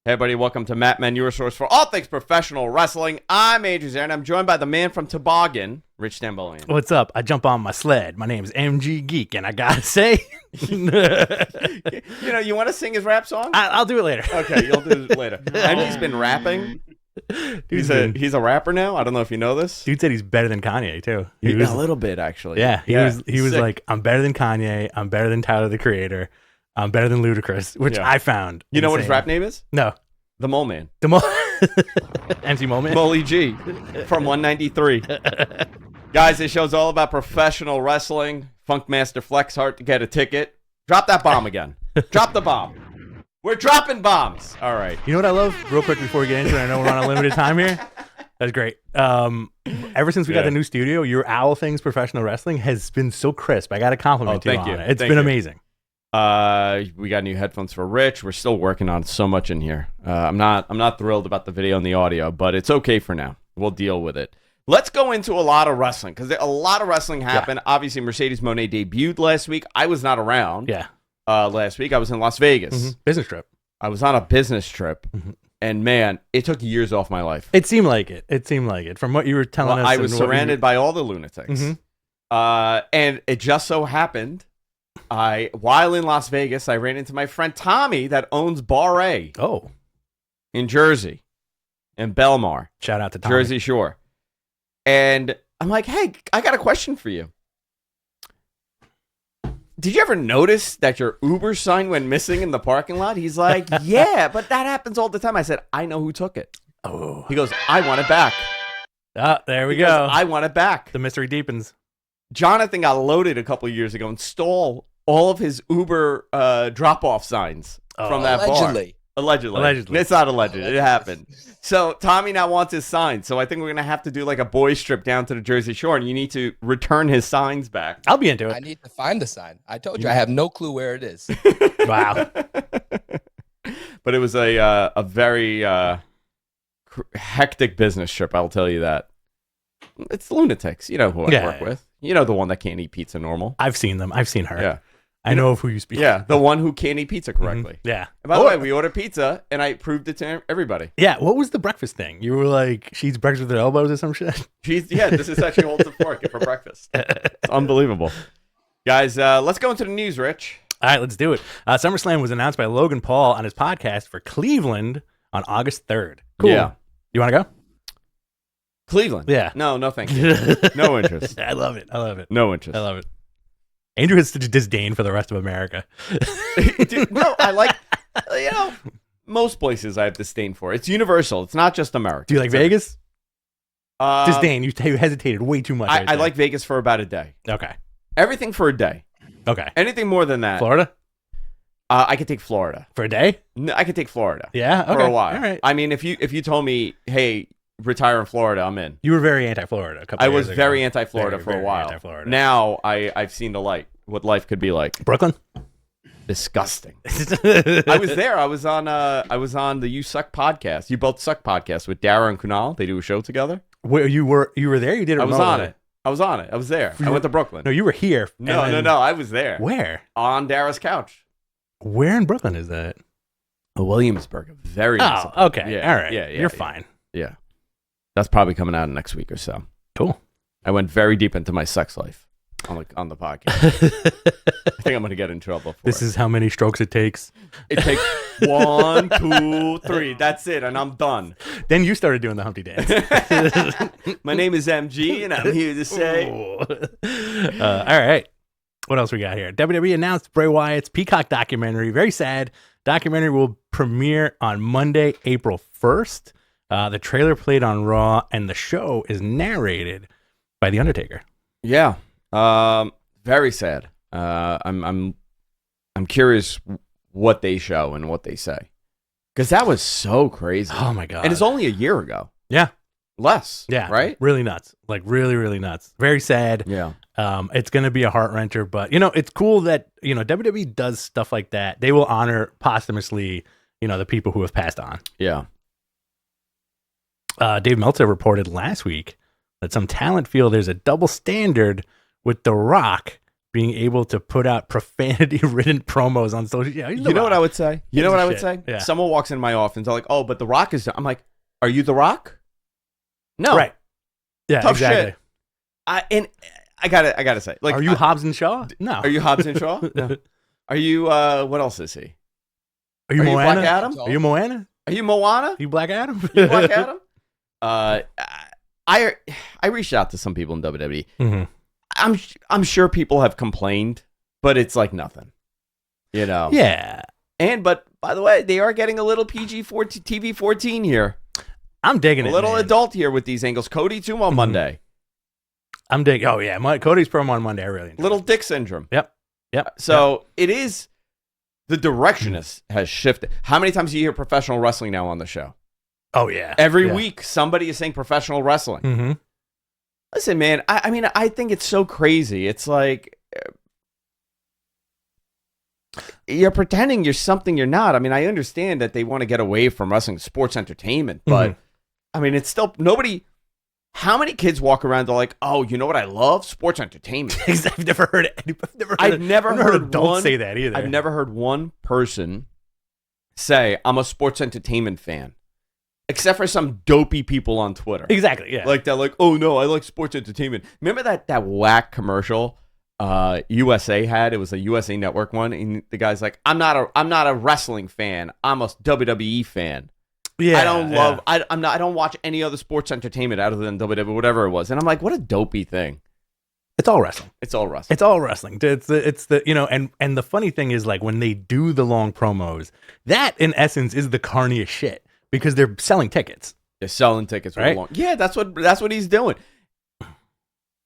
Hey, everybody, welcome to Matt Men, your source for all things professional wrestling. I'm Andrew Zarin. I'm joined by the man from Toboggan, Rich Stambolian. What's up? I jump on my sled. My name's MG Geek, and I gotta say... You want to sing his rap song? I'll do it later. Okay, you'll do it later. MG's been rapping. He's a rapper now. I don't know if you know this. Dude said he's better than Kanye, too. A little bit, actually. Yeah, he was like, I'm better than Kanye. I'm better than Tyler, the Creator. I'm better than Ludacris, which I found You know what his rap name is? No. The Mole Man. MC Mole Man? Molly G from 193. Guys, this show's all about professional wrestling. Funkmaster Flexheart to get a ticket. Drop that bomb again. Drop the bomb. We're dropping bombs. All right. You know what I love? Real quick before we get into it, I know we're on a limited time here. That's great. Ever since we got the new studio, your Owl Things Professional Wrestling has been so crisp. I got to compliment you on it. It's been amazing. We got new headphones for Rich. We're still working on so much in here. I'm not thrilled about the video and the audio, but it's okay for now. We'll deal with it. Let's go into a lot of wrestling because a lot of wrestling happened. Yeah. Obviously, Mercedes Moné debuted last week. I was not around. Yeah. Last week I was in Las Vegas. Mm-hmm. Business trip. I was on a business trip, and man, it took years off my life. It seemed like it. From what you were telling us, I was surrounded by all the lunatics, and it just so happened. While in Las Vegas, I ran into my friend Tommy that owns Bar A. Oh. In Jersey. In Belmar. Shout out to Tommy. Jersey Shore. And I'm like, hey, I got a question for you. Did you ever notice that your Uber sign went missing in the parking lot? He's like, yeah, but that happens all the time. I said, I know who took it. Oh. He goes, I want it back. There we go. I want it back. The mystery deepens. Jonathan got loaded a couple of years ago and stole all of his Uber drop-off signs from that bar. Allegedly. It's not alleged. It happened. So Tommy now wants his signs. So I think we're going to have to do like a boys trip down to the Jersey Shore, and you need to return his signs back. I'll be into it. I need to find the sign. I told you I have no clue where it is. Wow. But it was a very hectic business trip, I'll tell you that. It's lunatics. You know who I work with. You know the one that can't eat pizza normal. I've seen them. I've seen her. Yeah. I know of who you speak. Yeah, the one who can't eat pizza correctly. Mm-hmm. Yeah. And by the way, we ordered pizza, and I proved it to everybody. Yeah. What was the breakfast thing? You were like, she eats breakfast with her elbows or some shit? This is how she holds a fork for breakfast. It's unbelievable. Guys, let's go into the news, Rich. All right, let's do it. SummerSlam was announced by Logan Paul on his podcast for Cleveland on August 3rd. Cool. Yeah. You want to go? Cleveland? Yeah. No, thank you. No interest. I love it. No interest. I love it. Andrew has such a disdain for the rest of America. Dude, no, I like, most places I have disdain for. It's universal. It's not just America. Do you like Vegas? Disdain. You hesitated way too much. I like Vegas for about a day. Okay. Everything for a day. Okay. Anything more than that. Florida? I could take Florida. For a day? No, I could take Florida. Yeah? Okay. For a while. All right. I mean, if you told me, hey, retire in Florida, I'm in. You were very anti-Florida a couple I years was ago. very anti-Florida for a while. Anti-Florida. Now I've seen the light, what life could be like. Brooklyn? Disgusting. I was there. I was on the You Suck podcast. You Both Suck podcast with Dara and Kunal. They do a show together. Where you were there? You did it I was remotely? on it. I was there. I went to Brooklyn. No, you were here. No. I was there. Where? On Dara's couch. Where in Brooklyn is that? Williamsburg. Very easy. Oh, okay. Yeah. All right. Yeah. You're fine. Yeah. That's probably coming out next week or so. Cool. I went very deep into my sex life on the podcast. I think I'm going to get in trouble for This is how many strokes it takes. It takes 1, 2, 3. That's it, and I'm done. Then you started doing the Humpty Dance. My name is MG, and I'm here to say... All right. What else we got here? WWE announced Bray Wyatt's Peacock documentary. Very sad. Documentary will premiere on Monday, April 1st. The trailer played on Raw, and the show is narrated by The Undertaker. Yeah. Very sad. I'm curious what they show and what they say. Because that was so crazy. Oh, my God. And it's only a year ago. Yeah. Less. Yeah. Right? Really nuts. Like, really, really nuts. Very sad. Yeah. It's going to be a heart-wrencher, but, it's cool that, WWE does stuff like that. They will honor posthumously, the people who have passed on. Yeah. Dave Meltzer reported last week that some talent feel there's a double standard with The Rock being able to put out profanity-ridden promos on social media. You know what I would say? You know what I would say? Yeah. Someone walks in my office, they're like, "Oh, but The Rock is." I'm like, "Are you The Rock?" No. Right. Yeah. Tough exactly. shit. I gotta say, like, are you Hobbs and Shaw? No. Are you Hobbs and Shaw? No. Are you? What else is he? Are you Moana? Black Adam? Are you Moana? Are you Moana? You Black Adam? You Black Adam? I reached out to some people in WWE. Mm-hmm. I'm sure people have complained, but it's like nothing, you know. Yeah. But by the way, they are getting a little PG-14 TV-14 here. I'm digging it. A little man. adult here with these angles. Cody too on Monday. I'm digging. Oh yeah, Cody's promo on Monday. I really enjoy little it. dick syndrome. Yep. So it is. The direction has shifted. How many times do you hear professional wrestling now on the show? Oh yeah. Every week somebody is saying professional wrestling. Mm-hmm. Listen, man. I mean, I think it's so crazy. It's like you're pretending you're something you're not. I mean, I understand that they want to get away from wrestling, sports entertainment, but I mean, it's still nobody. How many kids walk around? They're like, "Oh, you know what I love? Sports entertainment." I've never heard it. I've never heard adults say that either. I've never heard one person say, "I'm a sports entertainment fan," except for some dopey people on Twitter. Exactly. Yeah. Like they're like, "Oh no, I like sports entertainment." Remember that whack commercial USA had? It was a USA Network one, and the guy's like, "I'm not a wrestling fan. I'm a WWE fan." Yeah, I don't love. Yeah. I don't watch any other sports entertainment other than WWE, whatever it was. And I'm like, what a dopey thing. It's all wrestling. It's all wrestling. It's all wrestling. It's the you know, and the funny thing is, like, when they do the long promos, that in essence is the carniest shit because they're selling tickets. They're selling tickets, right? Yeah, that's what he's doing. You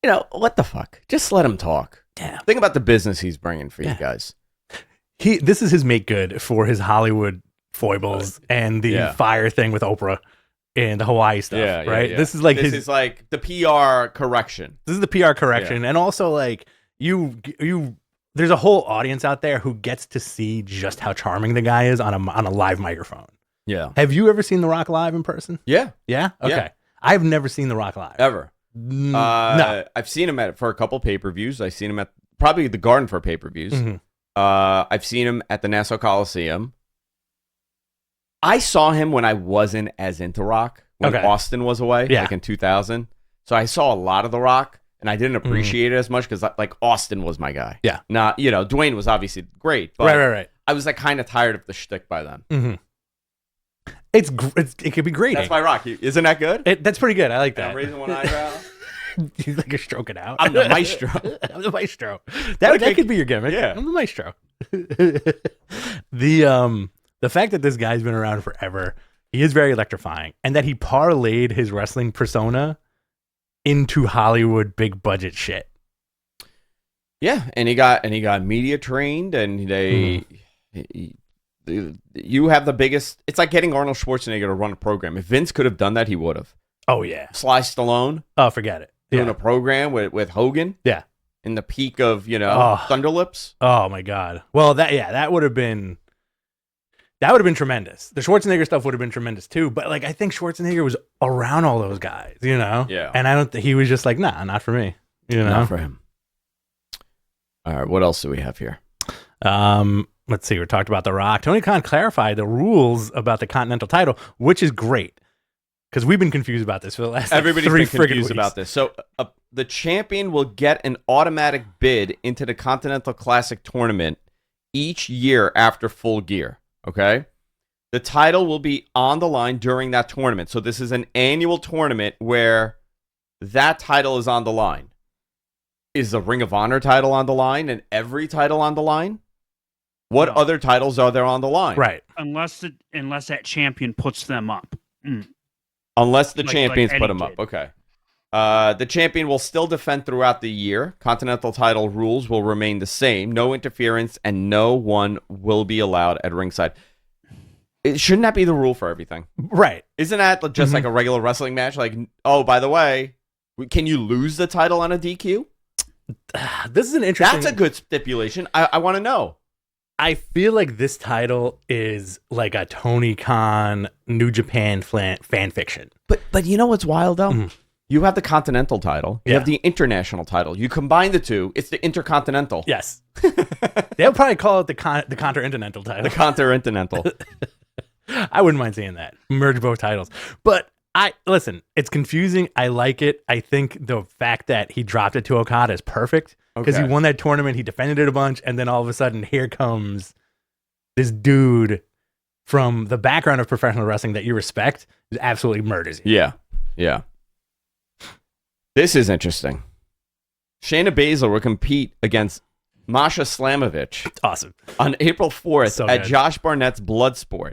know what the fuck? Just let him talk. Yeah. Think about the business he's bringing for you guys. This is his make good for his Hollywood foibles and the fire thing with Oprah and the Hawaii stuff, right? Yeah. This is like is like the PR correction. This is the PR correction, and also like you. There's a whole audience out there who gets to see just how charming the guy is on a live microphone. Yeah. Have you ever seen The Rock live in person? Yeah. Yeah. Okay. Yeah. I've never seen The Rock live ever. No. I've seen him for a couple pay-per-views. I've seen him at probably the Garden for pay-per-views. Mm-hmm. I've seen him at the Nassau Coliseum. I saw him when I wasn't as into Rock, when Austin was away, like in 2000. So I saw a lot of The Rock, and I didn't appreciate it as much because like Austin was my guy. Yeah. Not, Dwayne was obviously great, but right. I was like kind of tired of the shtick by then. Mm-hmm. It could be great. That's my Rock. Isn't that good? That's pretty good. I like that. I'm raising one eyebrow. You like you're stroking out. I'm the maestro. I'm the maestro. That could be your gimmick. Yeah. I'm the maestro. The fact that this guy's been around forever, he is very electrifying, and that he parlayed his wrestling persona into Hollywood big budget shit. Yeah, and he got media trained, and you have the biggest. It's like getting Arnold Schwarzenegger to run a program. If Vince could have done that, he would have. Oh yeah, Sly Stallone. Oh, forget it. Doing a program with Hogan. Yeah, in the peak of Thunderlips. Oh my God. Well, that would have been. That would have been tremendous. The Schwarzenegger stuff would have been tremendous too. But like, I think Schwarzenegger was around all those guys, Yeah. And I don't think he was just like, nah, not for me, Not for him. All right, what else do we have here? Let's see. We talked about The Rock. Tony Khan clarified the rules about the Continental title, which is great because we've been confused about this for the last Everybody's 3 been confused weeks about this. So the champion will get an automatic bid into the Continental Classic tournament each year after Full Gear. Okay, the title will be on the line during that tournament. So this is an annual tournament where that title is on the line. Is the Ring of Honor title on the line and every title on the line? What other titles are there on the line? Right. Unless that champion puts them up. Unless the champions put them up. Okay. The champion will still defend throughout the year. Continental title rules will remain the same. No interference, and no one will be allowed at ringside. Shouldn't that be the rule for everything? Right. Isn't that just like a regular wrestling match? Like, oh, by the way, can you lose the title on a DQ? This is an interesting... That's a good stipulation. I want to know. I feel like this title is like a Tony Khan New Japan fan fiction. But you know what's wild, though? Mm-hmm. You have the Continental title. You have the International title. You combine the two, it's the Intercontinental. Yes. They'll probably call it the Continental title. The Continental. I wouldn't mind seeing that. Merge both titles. But listen, it's confusing. I like it. I think the fact that he dropped it to Okada is perfect because he won that tournament. He defended it a bunch. And then all of a sudden, here comes this dude from the background of professional wrestling that you respect. It absolutely murders you. Yeah. Yeah. This is interesting. Shayna Baszler will compete against Masha Slamovich. Awesome. On April 4th at Josh Barnett's Bloodsport.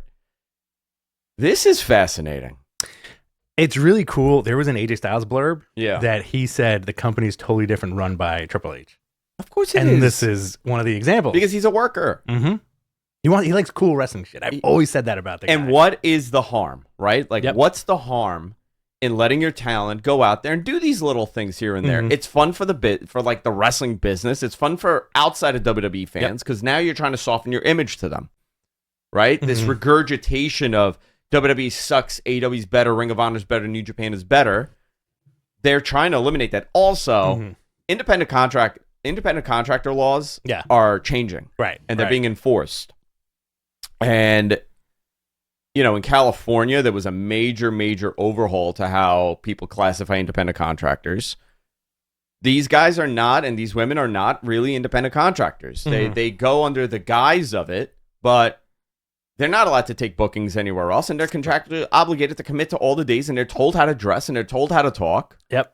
This is fascinating. It's really cool. There was an AJ Styles blurb that he said the company's totally different run by Triple H. Of course it is. And this is one of the examples. Because he's a worker. Mm-hmm. He likes cool wrestling shit. I've always said that about the guy. And what is the harm, right? Like, what's the harm in letting your talent go out there and do these little things here and there? It's fun for the wrestling business. It's fun for outside of WWE fans because now you're trying to soften your image to them, right? This regurgitation of WWE sucks, AEW's better, Ring of Honor's better, New Japan is better. They're trying to eliminate that. Also, independent contractor laws are changing, right? And they're being enforced. And in California, there was a major overhaul to how people classify independent contractors. These guys are not, and these women are not really independent contractors. They go under the guise of it, but they're not allowed to take bookings anywhere else, and they're contractually obligated to commit to all the days, and they're told how to dress, and they're told how to talk. Yep.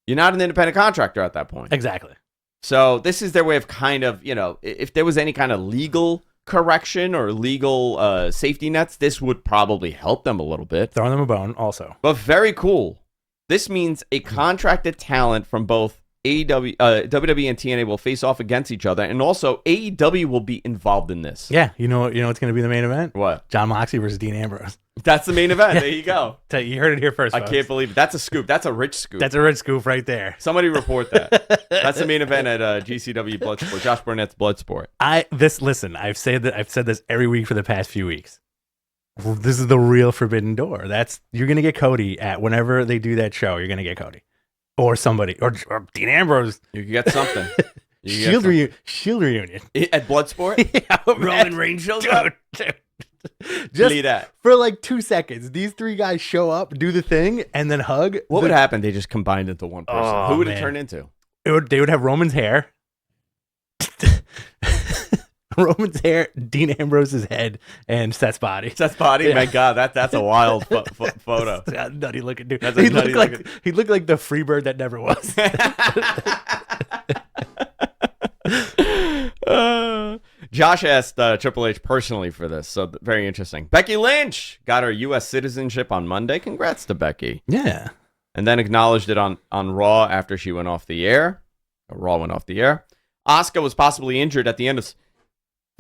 You're not an independent contractor at that point. Exactly. So this is their way of kind of, if there was any kind of legal correction or legal safety nets, this would probably help them a little bit. Throwing them a bone also. But very cool. This means a contracted talent from both WWE and TNA will face off against each other, and also AEW will be involved in this. Yeah, you know what's going to be the main event? What? John Moxley versus Dean Ambrose. That's the main event. There you go. You heard it here first, folks. I can't believe it. That's a scoop. That's a rich scoop. That's a rich scoop right there. Somebody report that. That's the main event at GCW Bloodsport. Josh Barnett's Bloodsport. Listen. I've said this every week for the past few weeks. This is the real Forbidden Door. You're going to get Cody at whenever they do that show. You're going to get Cody. Or somebody, or Dean Ambrose. You can get something. Shield reunion at Bloodsport. Yeah, Roman Reigns shows up. Just for like 2 seconds, these three guys show up, do the thing, and then hug. What would happen? They just combined into one person. Oh, who would it turn into? They would have Roman's hair. Roman's hair, Dean Ambrose's head, and Seth's body. Seth's body? Yeah. My God, that's a wild photo. That's a nutty looking dude. He looked like the Freebird that never was. Josh asked Triple H personally for this, so very interesting. Becky Lynch got her U.S. citizenship on Monday. Congrats to Becky. Yeah. And then acknowledged it on Raw after she went off the air. Raw went off the air. Asuka was possibly injured at the end of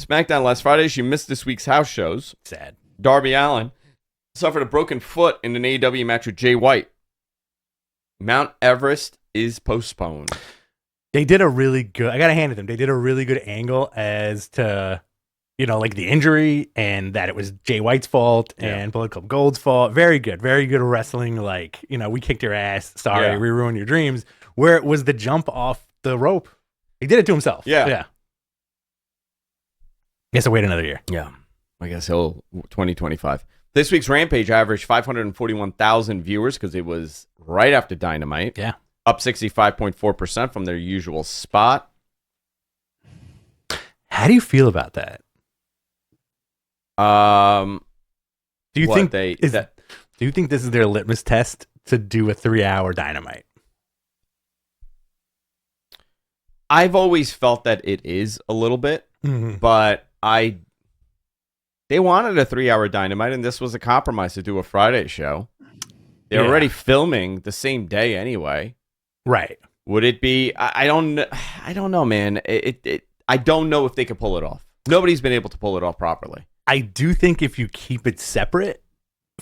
SmackDown last Friday. She missed this week's house shows. Sad. Darby Allin suffered a broken foot in an AEW match with Jay White. Mount Everest is postponed. They did a really good, I got to hand it to them. They did a really good angle as to, like the injury and that it was Jay White's fault and Bullet Club Gold's fault. Very good wrestling. Like, we kicked your ass. Sorry, we ruined your dreams. Where it was the jump off the rope. He did it to himself. Yeah. Guess I'll wait another year. Yeah. I guess he'll 2025. This week's Rampage averaged 541,000 viewers because it was right after Dynamite. Yeah. Up 65.4% from their usual spot. How do you feel about that? Do you think do you think this is their litmus test to do a 3-hour Dynamite? I've always felt that it is a little bit, but they wanted a 3-hour Dynamite, and this was a compromise to do a Friday show. They're already filming the same day anyway. Right. Would it be? I don't know, man. I don't know if they could pull it off. Nobody's been able to pull it off properly. I do think if you keep it separate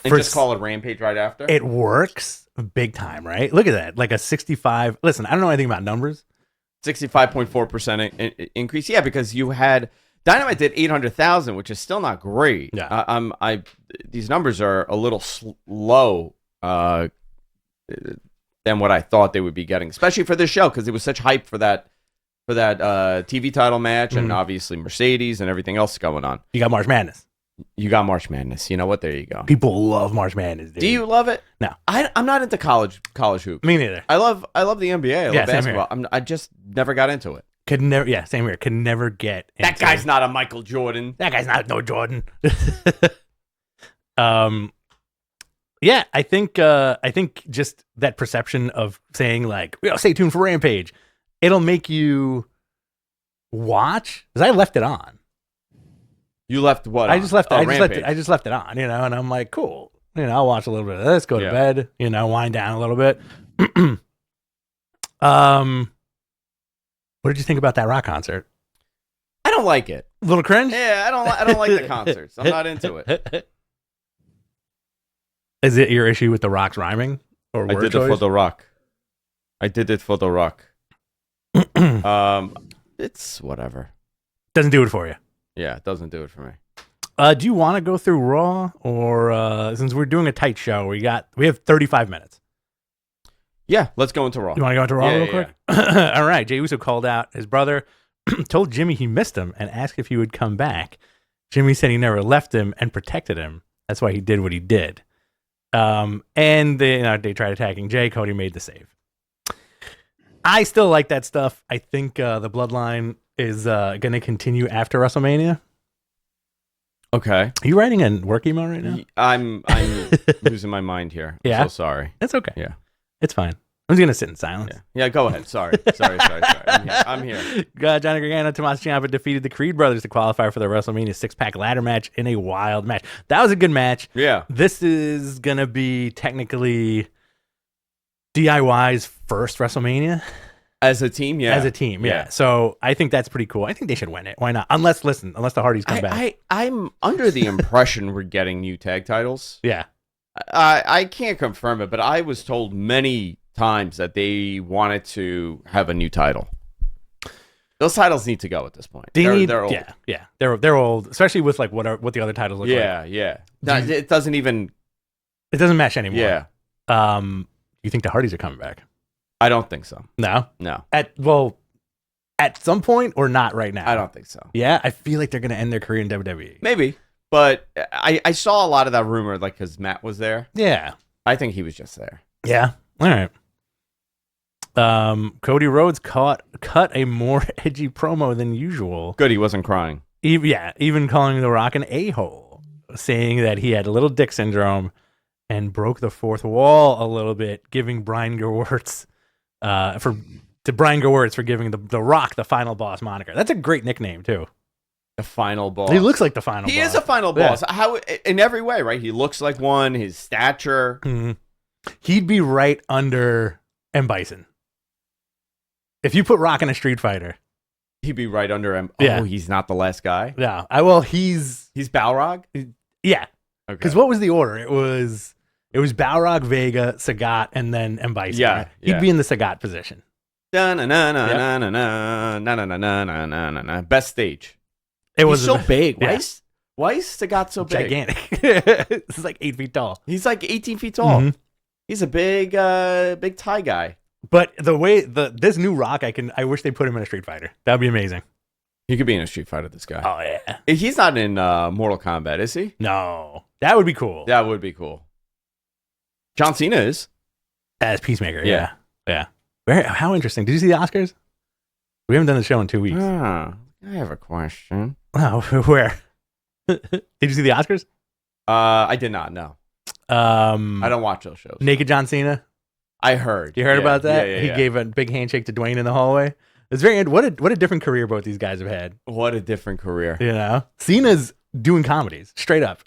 and just call it Rampage right after, it works big time, right? Look at that, like a 65. Listen, I don't know anything about numbers. 65.4% increase. Yeah, because you had Dynamite did 800,000, which is still not great. Yeah. These numbers are a little low. than what I thought they would be getting, especially for this show because it was such hype for that TV title match and obviously Mercedes and everything else going on. You got March Madness. You got March Madness. You know what? There you go. People love March Madness, dude. Do you love it? No. I'm not into college hoops. Me neither. I love the NBA. I love basketball. I just never got into it. Could never. Yeah, same here. Could never get into that guy's not a Michael Jordan. That guy's not no Jordan. Yeah, I think just that perception of saying like, stay tuned for Rampage, it'll make you watch because I left it on. You left what? I just left it. I just left it on, and I'm like, cool. I'll watch a little bit of this, go to bed, wind down a little bit. What did you think about that rock concert? I don't like it. A little cringe? Yeah, I don't like the concerts. I'm not into it. Is it your issue with the Rock's rhyming or word I did choice? it for the Rock. It's whatever. Doesn't do it for you. Yeah, it doesn't do it for me. Do you want to go through Raw, or since we're doing a tight show, we have 35 minutes? Yeah, let's go into Raw. You want to go into Raw real quick? Yeah. All right. Jey Uso called out his brother, told Jimmy he missed him, and asked if he would come back. Jimmy said he never left him and protected him. That's why he did what he did. And they tried attacking Jey. Cody made the save. I still like that stuff. I think the Bloodline is going to continue after WrestleMania. Okay. Are you writing in work email right now? I'm losing my mind here. I'm so sorry. It's okay. Yeah. It's fine. I'm just going to sit in silence. Yeah, go ahead. Sorry. I'm here. Johnny Gargano, Tommaso Ciampa defeated the Creed brothers to qualify for the WrestleMania 6-pack ladder match in a wild match. That was a good match. Yeah. This is going to be technically DIY's first WrestleMania. As a team, yeah. As a team, yeah. So I think that's pretty cool. I think they should win it. Why not? Unless the Hardys come back. I'm under the impression we're getting new tag titles. Yeah. I can't confirm it, but I was told many times that they wanted to have a new title. Those titles need to go at this point. They're old. Yeah. They're old, especially with like what the other titles look like. Yeah. No, it doesn't mesh anymore. Yeah. You think the Hardys are coming back? I don't think so. No. At some point or not right now? I don't think so. Yeah, I feel like they're going to end their career in WWE. Maybe. But I saw a lot of that rumor, like, because Matt was there. Yeah. I think he was just there. Yeah. All right. Cody Rhodes cut a more edgy promo than usual. Good, he wasn't crying. Even calling The Rock an a-hole, saying that he had a little dick syndrome and broke the fourth wall a little bit, giving Brian Gewirtz for giving the Rock the final boss moniker. That's a great nickname too. The final boss. He looks like the final boss. He is a final boss. Yeah. How in every way, right? He looks like one, his stature. Mm-hmm. He'd be right under M. Bison. If you put Rock in a Street Fighter, he'd be right under him. Yeah. Oh, he's not the last guy? Yeah. He's Balrog? Yeah. Okay. Because what was the order? It was Balrog, Vega, Sagat, and then M. Bison. Yeah. Right? He'd be in the Sagat position. Best stage. He's so big. Yeah. Why is Sagat so big? Gigantic. He's like 8 feet tall. He's like 18 feet tall. Mm-hmm. He's a big Thai guy. But the way this new Rock, I wish they put him in a Street Fighter. That'd be amazing. He could be in a Street Fighter, this guy. Oh, yeah. He's not in Mortal Kombat, is he? No. That would be cool. That would be cool. John Cena is. As Peacemaker, yeah. How interesting. Did you see the Oscars? We haven't done the show in 2 weeks. I have a question. Oh, where? Did you see the Oscars? I did not, no. I don't watch those shows. Naked John Cena? I heard. You heard about that? Yeah, he gave a big handshake to Dwayne in the hallway. It's very what a different career both these guys have had. What a different career. Cena's doing comedies, straight up.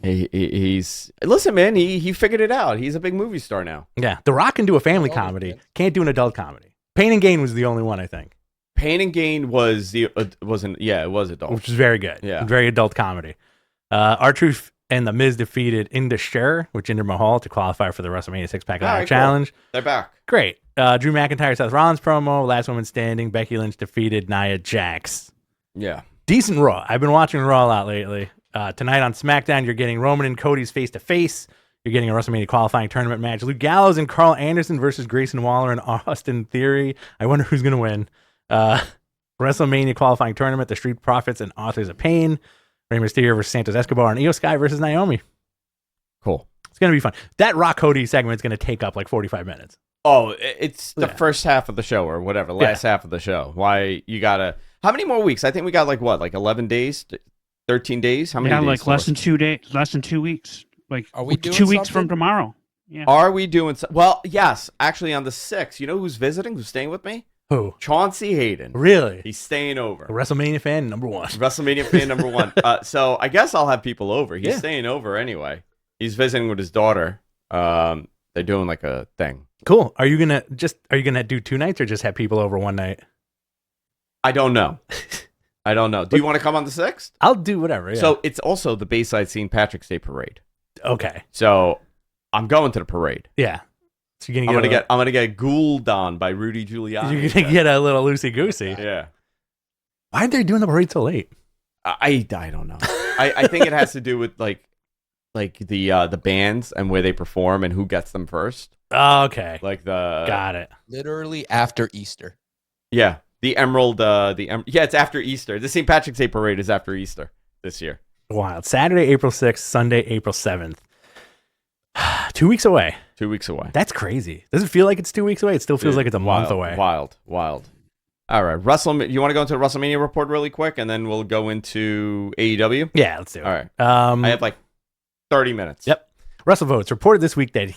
He's listen, man. He figured it out. He's a big movie star now. Yeah, The Rock can do a family comedy. Can't do an adult comedy. Pain and Gain was the only one, I think. Pain and Gain was it was adult, which is very good. Yeah, very adult comedy. R-Truth and The Miz defeated Jinder Mahal, with Jinder Mahal to qualify for the WrestleMania 6-pack ladder challenge. Cool. They're back. Great. Drew McIntyre, Seth Rollins promo. Last woman standing. Becky Lynch defeated Nia Jax. Yeah. Decent Raw. I've been watching Raw a lot lately. Tonight on SmackDown, you're getting Roman and Cody's face-to-face. You're getting a WrestleMania qualifying tournament match. Luke Gallows and Carl Anderson versus Grayson Waller and Austin Theory. I wonder who's going to win. WrestleMania qualifying tournament. The Street Profits and Authors of Pain. Rey Mysterio versus Santos Escobar and Io Sky versus Naomi. Cool. It's going to be fun. That Rock Cody segment is going to take up like 45 minutes. Oh, it's the first half of the show or whatever, last half of the show. Why you got to... How many more weeks? I think we got like 11 days? 13 days? How many days? Yeah, like less than 2 days, less than 2 weeks. Like, are we doing 2 weeks something? from tomorrow? Yeah. Are we doing... Well, yes. Actually, on the 6th, you know who's visiting? Who's staying with me? Who? Chauncey Hayden. Really? He's staying over. A WrestleMania fan number one. WrestleMania fan number one. So I guess I'll have people over. He's staying over anyway. He's visiting with his daughter. They're doing like a thing. Cool. Are you gonna do 2 nights or just have people over one night? I don't know. Do you want to come on the 6th? I'll do whatever. Yeah. So it's also the Bayside St. Patrick's Day parade. Okay. So I'm going to the parade. Yeah. So I'm gonna get ghouled on by Rudy Giuliani. You're gonna get a little loosey goosey. Yeah. Why are they doing the parade so late? I don't know. I think it has to do with like the bands and where they perform and who gets them first. Oh, okay. Got it. Literally after Easter. Yeah. It's after Easter. The St. Patrick's Day parade is after Easter this year. Wild. Saturday, April 6th, Sunday, April 7th. 2 weeks away. 2 weeks away. That's crazy. Does it feel like it's 2 weeks away? It still feels like it's a month away. Wild. All right. You want to go into the WrestleMania report really quick, and then we'll go into AEW? Yeah, let's do it. All right. I have like 30 minutes. Yep. WrestleVotes reported this week that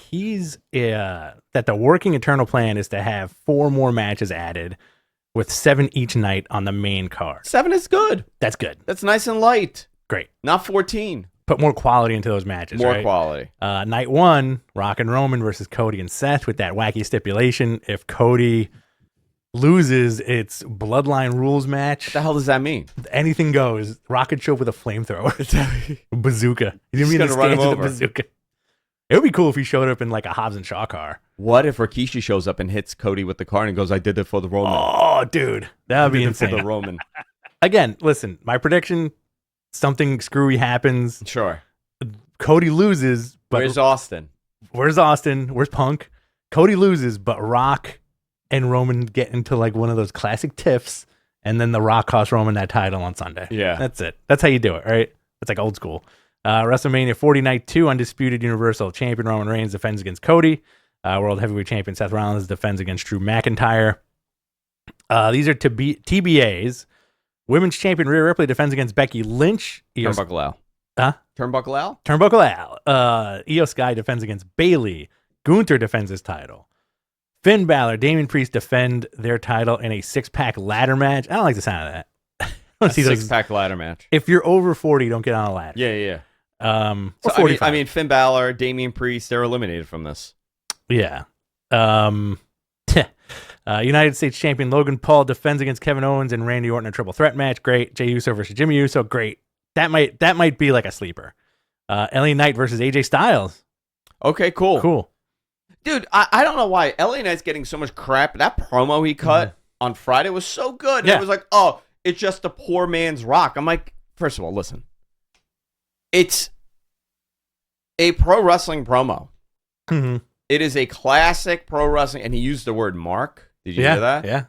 that the working internal plan is to have 4 more matches added with 7 each night on the main card. 7 is good. That's good. That's nice and light. Great. Not 14. Put more quality into those matches. More quality. Night 1, Rock and Roman versus Cody and Seth with that wacky stipulation. If Cody loses, it's Bloodline Rules match. What the hell does that mean? Anything goes. Rock could show up with a flamethrower. Bazooka. He's gonna run him over. Bazooka. It would be cool if he showed up in like a Hobbs and Shaw car. What if Rikishi shows up and hits Cody with the car and goes, I did it for the Roman. Oh, dude. That would be insane. For the Roman. Again, listen, my prediction, something screwy happens. Sure. Cody loses. But Where's Austin? Where's Punk? Cody loses, but Rock and Roman get into like one of those classic tiffs, and then the Rock costs Roman that title on Sunday. Yeah. That's it. That's how you do it, right? It's like old school. WrestleMania 40 Night 2, Undisputed Universal Champion Roman Reigns defends against Cody. World Heavyweight Champion Seth Rollins defends against Drew McIntyre. These are TBAs. Women's Champion Rhea Ripley defends against Becky Lynch. Turnbuckle Al. Huh? Turnbuckle Al? Turnbuckle Al. Io Sky defends against Bayley. Gunther defends his title. Finn Balor, Damian Priest defend their title in a 6-pack ladder match. I don't like the sound of that. A 6-pack ladder match. If you're over 40, don't get on a ladder. Yeah. Or 45. I mean, Finn Balor, Damian Priest, they're eliminated from this. Yeah. United States Champion Logan Paul defends against Kevin Owens and Randy Orton in a triple threat match. Great. Jey Uso versus Jimmy Uso. Great. That might be like a sleeper. LA Knight versus AJ Styles. Okay, cool. Dude, I don't know why LA Knight's getting so much crap. That promo he cut on Friday was so good. Yeah. It was like, oh, it's just a poor man's Rock. I'm like, first of all, listen. It's a pro wrestling promo. Mm-hmm. It is a classic pro wrestling, and he used the word mark. Did you hear that? Yeah.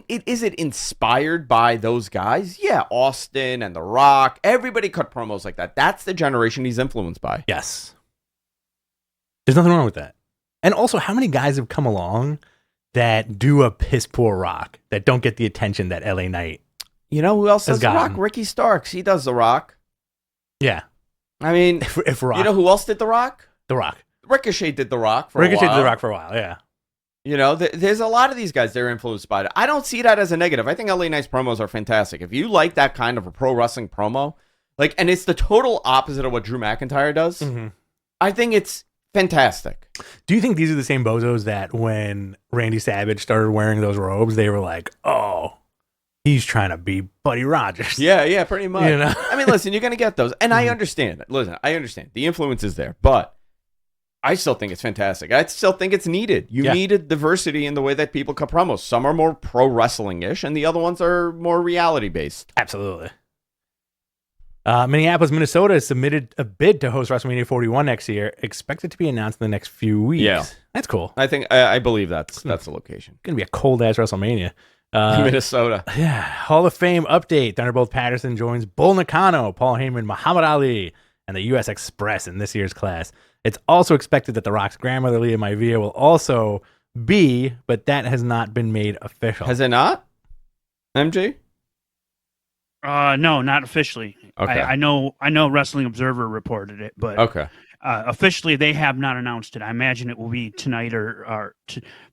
Is it inspired by those guys? Yeah, Austin and The Rock. Everybody cut promos like that. That's the generation he's influenced by. Yes. There's nothing wrong with that. And also, how many guys have come along that do a piss poor Rock that don't get the attention that LA Knight? You know who else does The gotten? Rock? Ricky Starks. He does The Rock. Yeah. I mean, if Rock, you know who else did The Rock? The Rock. Ricochet did The Rock for a while. Ricochet did The Rock for a while, yeah. You know, there's a lot of these guys, they're influenced by it. I don't see that as a negative. I think LA Knight's promos are fantastic. If you like that kind of a pro wrestling promo, like, and it's the total opposite of what Drew McIntyre does, I think it's fantastic. Do you think these are the same bozos that when Randy Savage started wearing those robes, they were like, oh, he's trying to be Buddy Rogers? Yeah, pretty much. You know? I mean, listen, you're going to get those. And I understand. Listen, I understand. The influence is there. But I still think it's fantastic. I still think it's needed. You needed diversity in the way that people cut promos. Some are more pro wrestling-ish, and the other ones are more reality-based. Absolutely. Minneapolis, Minnesota has submitted a bid to host WrestleMania 41 next year. Expected to be announced in the next few weeks. Yeah. That's cool. I believe that's the location. Gonna be a cold ass WrestleMania. Minnesota. Yeah. Hall of Fame update. Thunderbolt Patterson joins Bull Nakano, Paul Heyman, Muhammad Ali, and the U.S. Express in this year's class. It's also expected that The Rock's grandmother, Leah Maivia, will also be, but that has not been made official. Has it not? MG? No, not officially. Okay. I know Wrestling Observer reported it, but Okay. Officially they have not announced it. I imagine it will be tonight or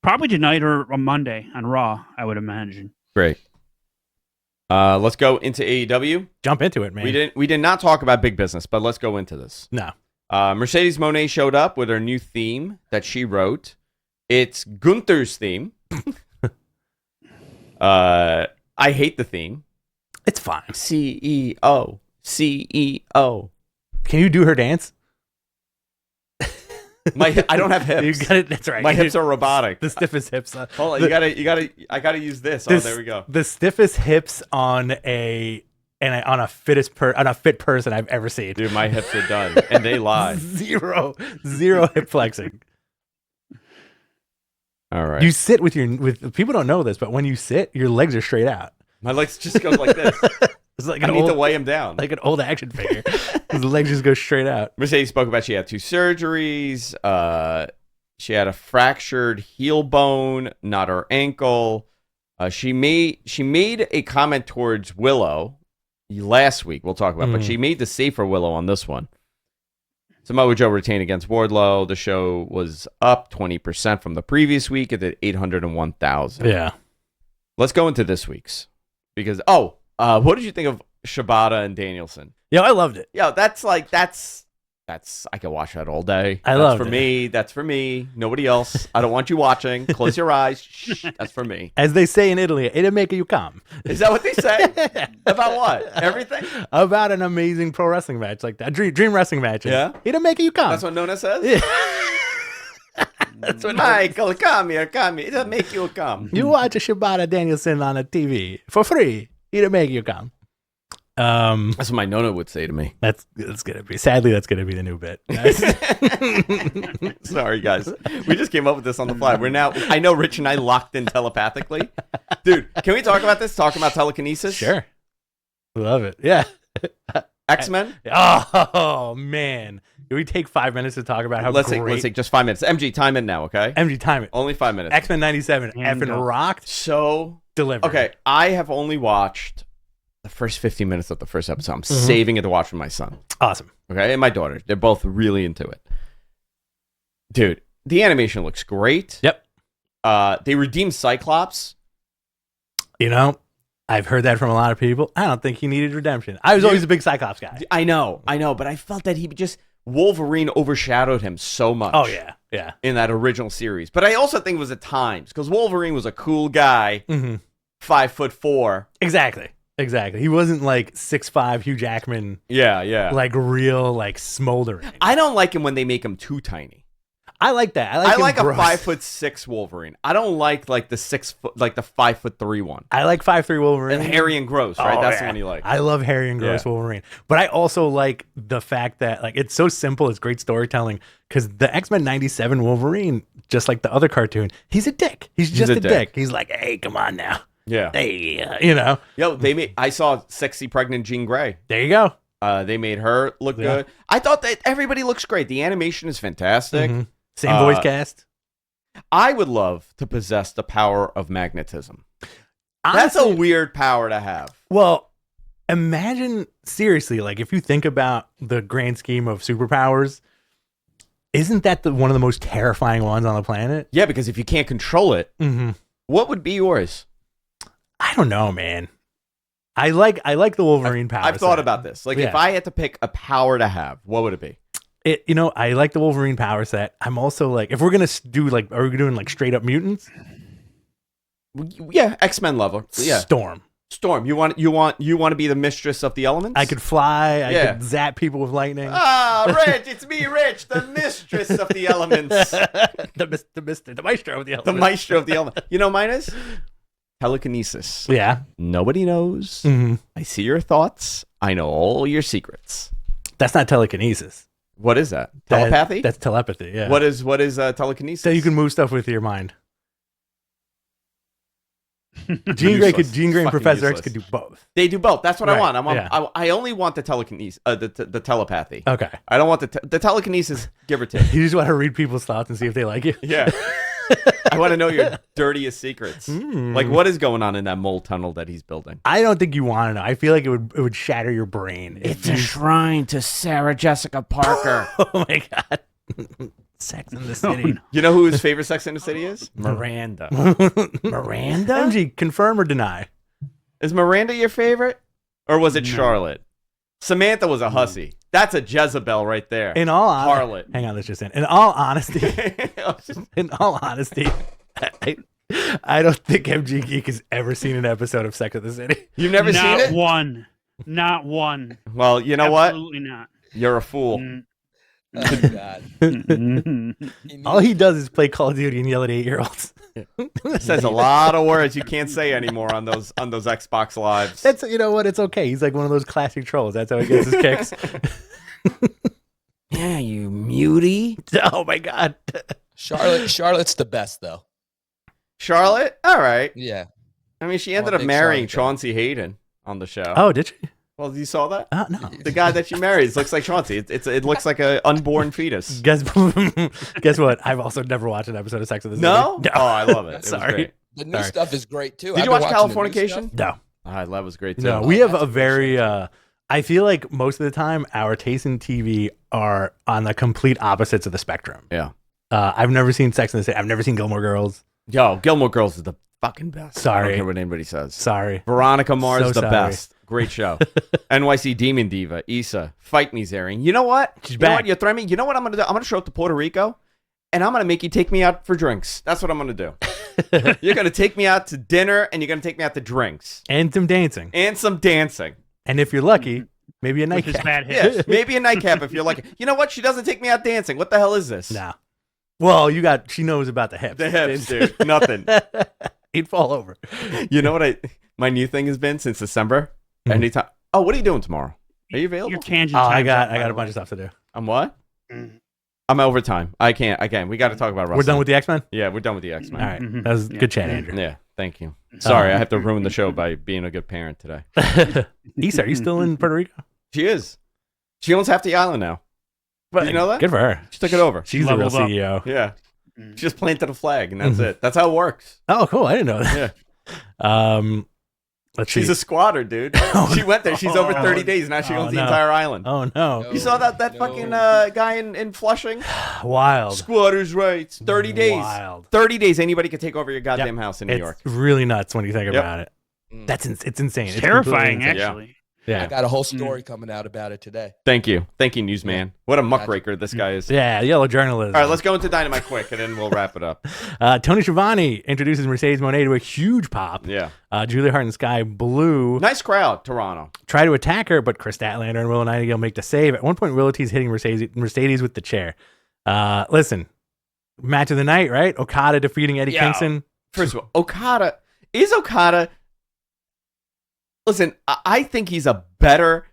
probably tonight or on Monday on Raw, I would imagine. Great. Let's go into AEW. Jump into it, man. We did not talk about big business, but let's go into this. No. Mercedes Moné showed up with her new theme that she wrote. It's Gunther's theme. I hate the theme. It's fine. CEO. Can you do her dance? I don't have hips. You got it. That's right. My hips are robotic. The stiffest hips. Hold on. I gotta use this. Oh, there we go. The stiffest hips on a fit person I've ever seen. Dude, my hips are done, and they lie. Zero hip flexing. All right. You sit with people don't know this, but when you sit, your legs are straight out. My legs just go like this. It's like I need to weigh him down. Like an old action figure. His legs just go straight out. Mercedes spoke about she had 2 surgeries. She had a fractured heel bone, not her ankle. She made a comment towards Willow last week. We'll talk about, but she made the save for Willow on this one. Samoa Joe retained against Wardlow. The show was up 20% from the previous week at 801,000. Yeah. Let's go into this week's because what did you think of Shibata and Danielson? Yeah, I loved it. Yeah, that's I can watch that all day. That's for me. Nobody else. I don't want you watching. Close your eyes. Shh, that's for me. As they say in Italy, it'll make you come. Is that what they say? About what? Everything? About an amazing pro wrestling match like that. Dream wrestling match. Yeah? It'll make you come. That's what Nona says? Yeah. That's what Michael, come here. It'll make you come. You watch a Shibata Danielson on a TV for free. It'll make you come. That's what my Nona would say to me. That's gonna be. Sadly, that's gonna be the new bit. Sorry, guys. We just came up with this on the fly. I know Rich and I locked in telepathically. Dude, can we talk about this? Talk about telekinesis? Sure. Love it. Yeah. X-Men? Oh man. Can we take 5 minutes to talk about how let's take just 5 minutes. MG, time in now, okay? MG, time it. Only 5 minutes. X-Men 97 effing rocked. So delivered. Okay, I have only watched the first 15 minutes of the first episode. I'm saving it to watch with my son. Awesome. Okay, and my daughter. They're both really into it. Dude, the animation looks great. Yep. They redeemed Cyclops. You know, I've heard that from a lot of people. I don't think he needed redemption. I was always a big Cyclops guy. I know, but I felt that Wolverine overshadowed him so much. Oh, yeah. In that original series. But I also think it was at times, because Wolverine was a cool guy, 5'4". Exactly. He wasn't like 6'5" Hugh Jackman. Yeah. Like real, like smoldering. I don't like him when they make him too tiny. I like that. I like a 5'6" Wolverine. I don't like the 6 foot, like the 5'3" one. I like 5'3" Wolverine. And hairy and gross, right? That's the one you like. I love hairy and gross Wolverine. But I also like the fact that like it's so simple. It's great storytelling because the X-Men 97 Wolverine, just like the other cartoon, he's a dick. He's just a dick. He's like, hey, come on now. Yeah. Hey, you know. Yo, I saw sexy pregnant Jean Grey. There you go. They made her look good. I thought that everybody looks great. The animation is fantastic. Same voice cast. I would love to possess the power of magnetism. Honestly, that's a weird power to have. Well, imagine seriously, like if you think about the grand scheme of superpowers, isn't that one of the most terrifying ones on the planet? Yeah, because if you can't control it, what would be yours? I don't know, man. I like the Wolverine power. I've thought about this. Like if I had to pick a power to have, what would it be? I like the Wolverine power set. I'm also like, if we're gonna do like, are we doing like straight up mutants? Yeah, X-Men level. Yeah, Storm. You want to be the mistress of the elements? I could fly. I could zap people with lightning. Rich, it's me, Rich, the mistress of the elements. the maestro of the elements. The maestro of the elements. You know, mine is telekinesis. Yeah. Nobody knows. Mm-hmm. I see your thoughts. I know all your secrets. That's not telekinesis. What is that? Telepathy? That's telepathy, yeah. What is telekinesis? So you can move stuff with your mind. Jean Grey and Professor X could do both. They do both. That's what I want. Yeah. I only want the telekinesis, the telepathy. Okay. I don't want the telekinesis, give or take. You just want to read people's thoughts and see if they like you? Yeah. I want to know your dirtiest secrets. Like, what is going on in that mole tunnel that he's building? I don't think you want to know. I feel like it would shatter your brain. It's a shrine to Sarah Jessica Parker. Oh, my God. Sex in the City. Oh, no. You know who his favorite Sex in the City is? Miranda. Miranda? MG, confirm or deny? Is Miranda your favorite? Or was it Charlotte? Samantha was a hussy. That's a Jezebel right there. In all honesty, Harlot. hang on, let's just end. In all honesty, I don't think MG Geek has ever seen an episode of Sex in the City. You've never seen it? Not one. Well, you know what? Absolutely not. You're a fool. Oh, God. All he does is play Call of Duty and yell at 8-year-olds. Says a lot of words you can't say anymore on those Xbox Lives. That's, you know what? It's okay. He's like one of those classic trolls. That's how he gets his kicks. Yeah, you mutie. Oh my God. Charlotte's the best though. Charlotte? All right. Yeah. I mean, she ended up big marrying Charlotte Chauncey Hayden on the show. Oh, did she? Well, you saw that? No. The guy that she marries looks like Chauncey. It looks like an unborn fetus. Guess what? I've also never watched an episode of Sex in the City. No? Oh, I love it. It was Sorry. great. The new stuff is great too. Did you watch Californication? No. Oh, that was great too. No, we have a very. I feel like most of the time our tastes in TV are on the complete opposites of the spectrum. Yeah. I've never seen Sex in the City. I've never seen Gilmore Girls. Yo, Gilmore Girls is the fucking best. Sorry. I don't care what anybody says. Sorry. Veronica Mars So is the sorry. best. Great show. NYC Demon Diva, Issa, Fight Me, Zarian. You know what? She's you back. know what? You threaten me. You know what I'm gonna do? I'm gonna show up to Puerto Rico, and I'm gonna make you take me out for drinks. That's what I'm gonna do. You're gonna take me out to dinner, and you're gonna take me out to drinks And some dancing. and some dancing. And if you're lucky, maybe a With his nightcap. bad hip. Yeah, maybe a nightcap if you're lucky. You know what? She doesn't take me out dancing. What the hell is this? No. Well, she knows about the hips. The hips, dude. Nothing. He'd fall over. You know what my new thing has been since December? Anytime. Oh, what are you doing tomorrow? Are you available? Your tangent. Oh, I time's got up, by a the bunch way. of stuff to do. I'm what? Mm. I'm overtime. I can't. We got to talk about wrestling. We're done with the X-Men? Yeah, we're done with the X-Men. All right. Mhm. That was Yeah. good chat, Andrew. Yeah, thank you. Sorry, I have to ruin the show by being a good parent today. Issa, are you still in Puerto Rico? She is. She owns half the island now. But you know that? Good for her. She took it over. She's the real Leveled up. CEO. Yeah. Mm. She just planted a flag, and that's it. That's how it works. Oh, cool. I didn't know that. Yeah. Let's She's see. a squatter, dude. She went there. She's over 30 days. Now she owns the no. entire island. Oh, no. You saw that fucking guy in Flushing? Wild. Squatters' rights. 30 days. Wild. 30 days. Anybody could take over your goddamn house in New It's York. really nuts when you think Yep. about it. It's insane. It's Terrifying, completely insane. actually. Yeah. I got a whole story coming out about it today. Thank you, newsman. What a muckraker this guy is. Yeah, yellow journalism. All right, let's go into Dynamite quick, and then we'll wrap it up. Tony Schiavone introduces Mercedes Moné to a huge pop. Yeah. Julia Hart and Sky Blue Nice crowd, Toronto. try to attack her, but Chris Statlander and Willow Nightingale make the save. At one point, Willow T's hitting Mercedes with the chair. Listen, match of the night, right? Okada defeating Eddie Yeah. Kingston. First of all, Okada. Listen, I think he's a better.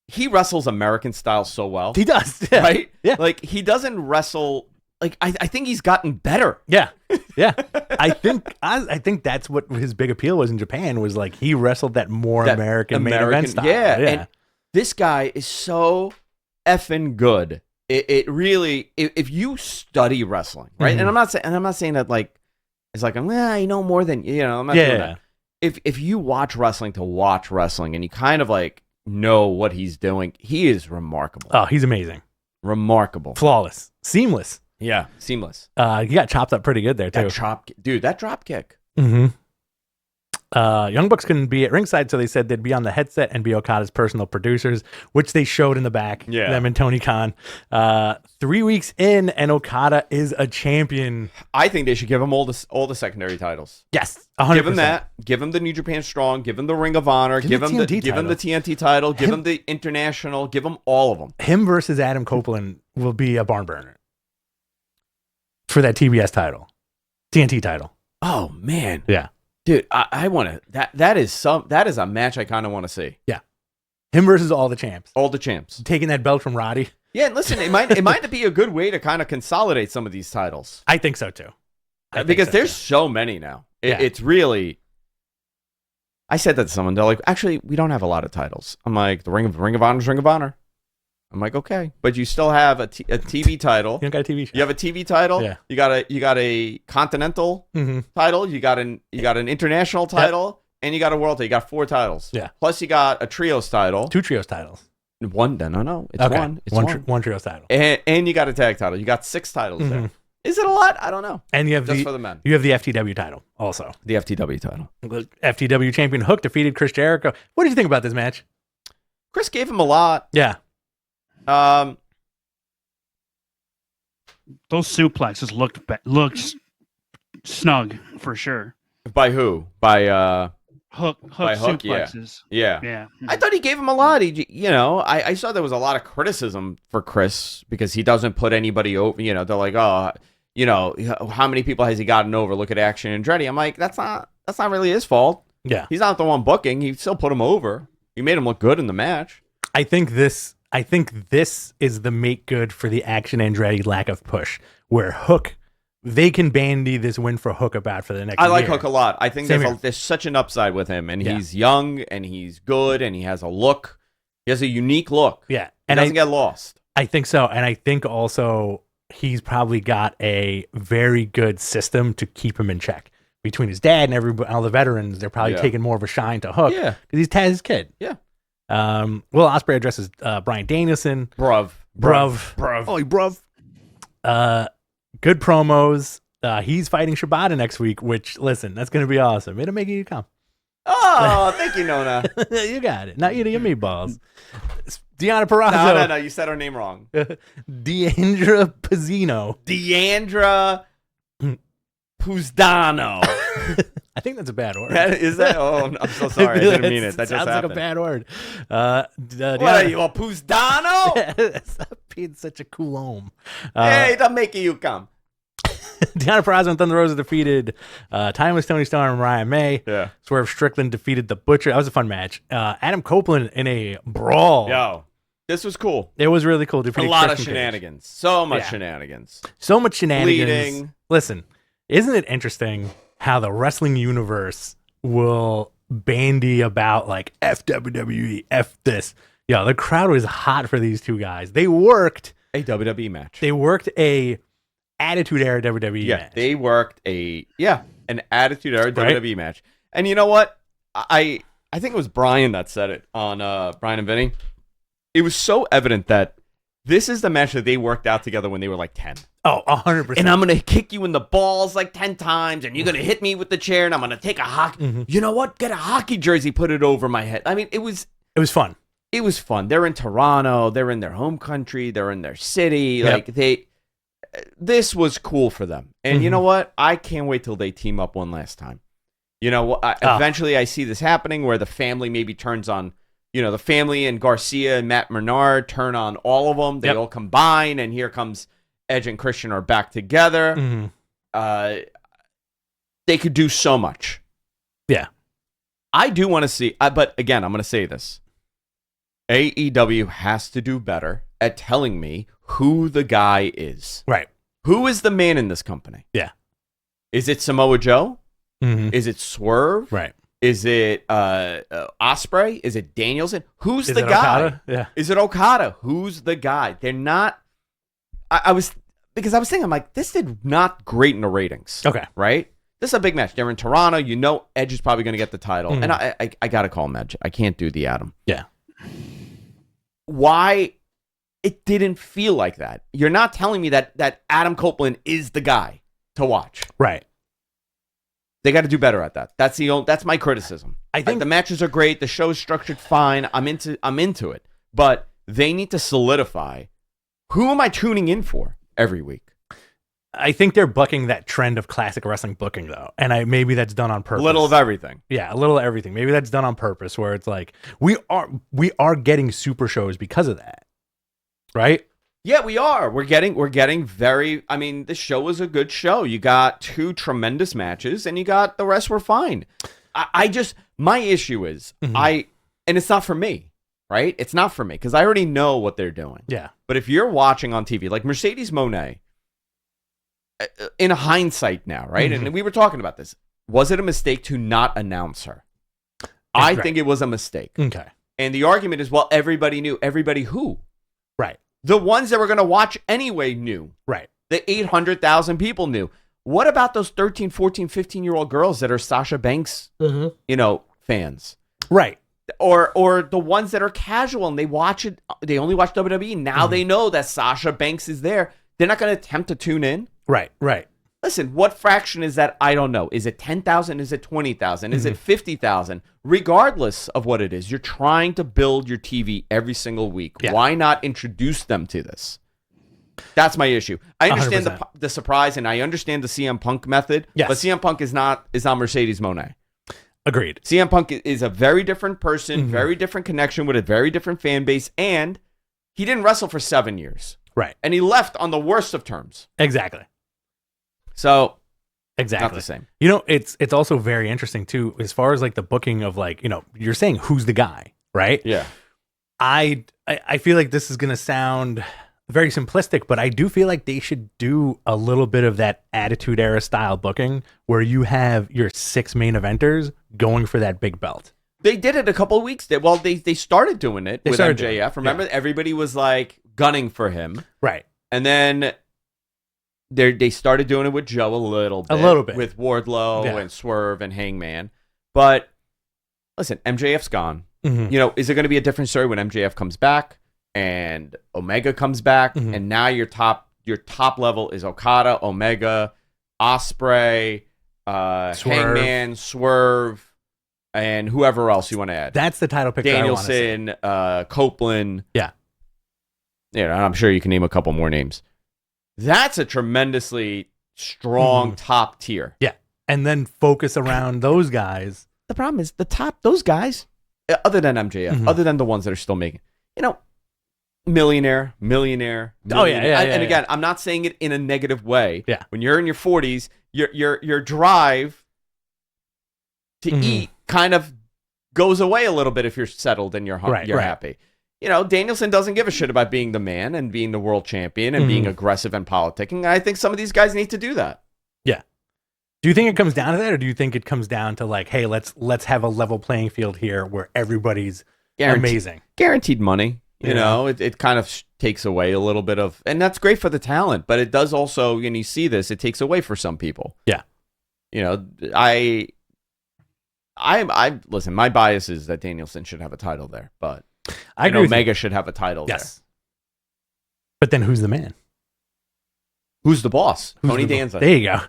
He wrestles American style so well. He does, yeah. Right? Yeah. Like, he doesn't wrestle. Like, I think he's gotten better. Yeah, yeah. I think that's what his big appeal was in Japan, was like he wrestled that more That American main event style. Yeah. And this guy is so effing good. It really, if you study wrestling, right? Mhm. And I'm not saying that like it's like I know more than I'm not Yeah, doing yeah. that. If you watch wrestling to watch wrestling and you kind of like know what he's doing, he is remarkable. Oh, he's amazing. Remarkable. Flawless. Seamless. Yeah, seamless. He got chopped up pretty good there, too. That drop kick. Mm-hmm. Young Bucks couldn't be at ringside, so they said they'd be on the headset and be Okada's personal producers, which they showed in the back. Yeah. Them and Tony Khan. 3 weeks in, and Okada is a champion. I think they should give him all the secondary titles. Yes, 100%. Give him that. Give him the New Japan Strong. Give him the Ring of Honor. Give him the TNT title. Give him the International. Give him all of them. Him versus Adam Copeland will be a barn burner for that TBS title, TNT title. Oh man. Yeah. Dude, I want to. That is a match I kind of want to see. Yeah, him versus all the champs. All the champs taking that belt from Roddy. Yeah, listen, it might be a good way to kind of consolidate some of these titles. I think so too. Because there's so many now. It's really. I said that to someone. They're like, actually, we don't have a lot of titles. I'm like, the Ring of Honor's Ring of Honor. I'm like, okay, but you still have a TV title. You don't got a TV show. You have a TV title. Yeah. You got a continental title. You got an international title, and you got a world title. You got 4 titles. Yeah. Plus, you got a trios title. 2 trios titles. One? No. It's okay. one. It's one trios title. And you got a tag title. You got 6 titles there. Is it a lot? I don't know. And you have just for the men. You have the FTW title also. The FTW title. FTW champion Hook defeated Chris Jericho. What did you think about this match? Chris gave him a lot. Yeah. Those suplexes looked snug for sure. By who? By Hook suplexes. Yeah. I thought he gave him a lot. I saw there was a lot of criticism for Chris because he doesn't put anybody over. They're like, oh, how many people has he gotten over? Look at Action and Andretti. I'm like, that's not really his fault. Yeah, he's not the one booking. He still put him over. He made him look good in the match. I think this is the make good for the Action Andretti lack of push, where Hook, they can bandy this win for Hook about for the next year. I like Hook a lot. I think there's such an upside with him, and he's young, and he's good, and he has a look. He has a unique look. Yeah. And doesn't get lost. I think so. And I think also he's probably got a very good system to keep him in check. Between his dad and all the veterans, they're probably taking more of a shine to Hook. Yeah. Because he's Taz's kid. Yeah. Will Ospreay addresses Bryan Danielson. Bruv. Oh, bruv. Good promos. He's fighting Shibata next week, which, listen, that's going to be awesome. It'll make you come. Oh, thank you, Nona. You got it. Not eating your meatballs. Deanna Purrazzo. No. You said her name wrong. Deandra Pizzino. Deandra Puzdano. I think that's a bad word. Is that? Oh, I'm so sorry. I didn't mean it. That sounds just happened. like a bad word. What are you, a Puzdano? Stop being such a cool home. Hey, don't make you come. Deanna Purrazzo and Thunder Rosa defeated Timeless Tony Storm and Mariah May. Yeah. Swerve Strickland defeated The Butcher. That was a fun match. Adam Copeland in a brawl. Yo, this was cool. It was really cool. A lot of shenanigans. So much shenanigans. So much shenanigans. Bleeding. Listen, isn't it interesting how the wrestling universe will bandy about like F WWE, F this? Yo, the crowd was hot for these two guys. They worked a WWE match. They worked a Attitude Era WWE match. They worked an Attitude Era WWE match. And you know what? I think it was Brian that said it on Brian and Vinny. It was so evident that this is the match that they worked out together when they were like 10. Oh, 100%. And I'm going to kick you in the balls like 10 times, and you're going to hit me with the chair, and I'm going to take a hockey. Mm-hmm. You know what? Get a hockey jersey, put it over my head. I mean, it was fun. It was fun. They're in Toronto. They're in their home country. They're in their city. Yep. This was cool for them. And you know what? I can't wait till they team up one last time. You know, eventually I see this happening where the family maybe turns on, the family and Garcia and Matt Menard turn on all of them. They all combine, and here comes Edge and Christian are back together. Mm-hmm. They could do so much. Yeah. I do want to see, but again, I'm going to say this. AEW has to do better at telling me who the guy is. Right. Who is the man in this company? Yeah. Is it Samoa Joe? Mm-hmm. Is it Swerve? Right. Is it Ospreay? Is it Danielson? Who's the guy? Okada? Yeah. Is it Okada? Who's the guy? They're not. I was thinking, I'm like, this did not great in the ratings. Okay. Right? This is a big match. They're in Toronto. Edge is probably going to get the title. Mm-hmm. And I got to call him Edge. I can't do the Adam. Yeah. Why it didn't feel like that? You're not telling me that Adam Copeland is the guy to watch. Right. They got to do better at that. That's my criticism. I think the matches are great. The show's structured fine. I'm into it. But they need to solidify who am I tuning in for every week. I think they're bucking that trend of classic wrestling booking, though, and maybe that's done on purpose. A little of everything. Yeah, a little of everything. Maybe that's done on purpose, where it's like we are getting super shows because of that, right? Yeah, we are. We're getting very. I mean, the show was a good show. You got 2 tremendous matches, and you got the rest were fine. I just my issue is and it's not for me, right? It's not for me because I already know what they're doing. Yeah. But if you're watching on TV, like Mercedes Moné, in hindsight now, right? And we were talking about this. Was it a mistake to not announce her? I think it was a mistake. Okay. And the argument is, well, everybody knew. Everybody who? Right. The ones that were going to watch anyway knew. Right. The 800,000 people knew. What about those 13, 14, 15-year-old girls that are Sasha Banks, fans? Right. Or the ones that are casual and they watch it. They only watch WWE. Now they know that Sasha Banks is there. They're not going to attempt to tune in. Right. Right. Listen, what fraction is that? I don't know. Is it 10,000? Is it 20,000? Is it 50,000? Regardless of what it is, you're trying to build your TV every single week. Yeah. Why not introduce them to this? That's my issue. I understand the surprise, and I understand the CM Punk method, but CM Punk is not Mercedes Moné. Agreed. CM Punk is a very different person, very different connection with a very different fan base, and he didn't wrestle for 7 years. Right. And he left on the worst of terms. Exactly. So, exactly. Not the same. You know, it's also very interesting, too, as far as like the booking of like, you know, you're saying who's the guy, right? Yeah. I feel like this is going to sound very simplistic, but I do feel like they should do a little bit of that Attitude Era style booking where you have your 6 main eventers going for that big belt. They did it a couple of weeks. Well, they started doing it with MJF. Remember, everybody was like gunning for him. Right. And then they started doing it with Joe a little bit. With Wardlow and Swerve and Hangman. But listen, MJF's gone. You know, is it going to be a different story when MJF comes back and Omega comes back and now your top level is Okada, Omega, Ospreay, Hangman, Swerve, and whoever else you want to add. That's the title picture. Danielson, Copeland. Yeah. You know, I'm sure you can name a couple more names. That's a tremendously strong top tier. Yeah. And then focus around those guys. The problem is those guys, other than MJF, other than the ones that are still making, you know, millionaire. Oh, yeah. And again, I'm not saying it in a negative way. Yeah. When you're in your 40s, your drive to eat kind of goes away a little bit if you're settled and you're happy. You know, Danielson doesn't give a shit about being the man and being the world champion and being aggressive and politicking. I think some of these guys need to do that. Yeah. Do you think it comes down to that, or do you think it comes down to like, hey, let's have a level playing field here where everybody's amazing? Guaranteed money. You know, it kind of takes away a little bit of, and that's great for the talent, but it does also, and you see this, it takes away for some people. Yeah. You know, I listen, my bias is that Danielson should have a title there, but I agree. Omega should have a title there. But then who's the man? Who's the boss? Tony Danza. There you go.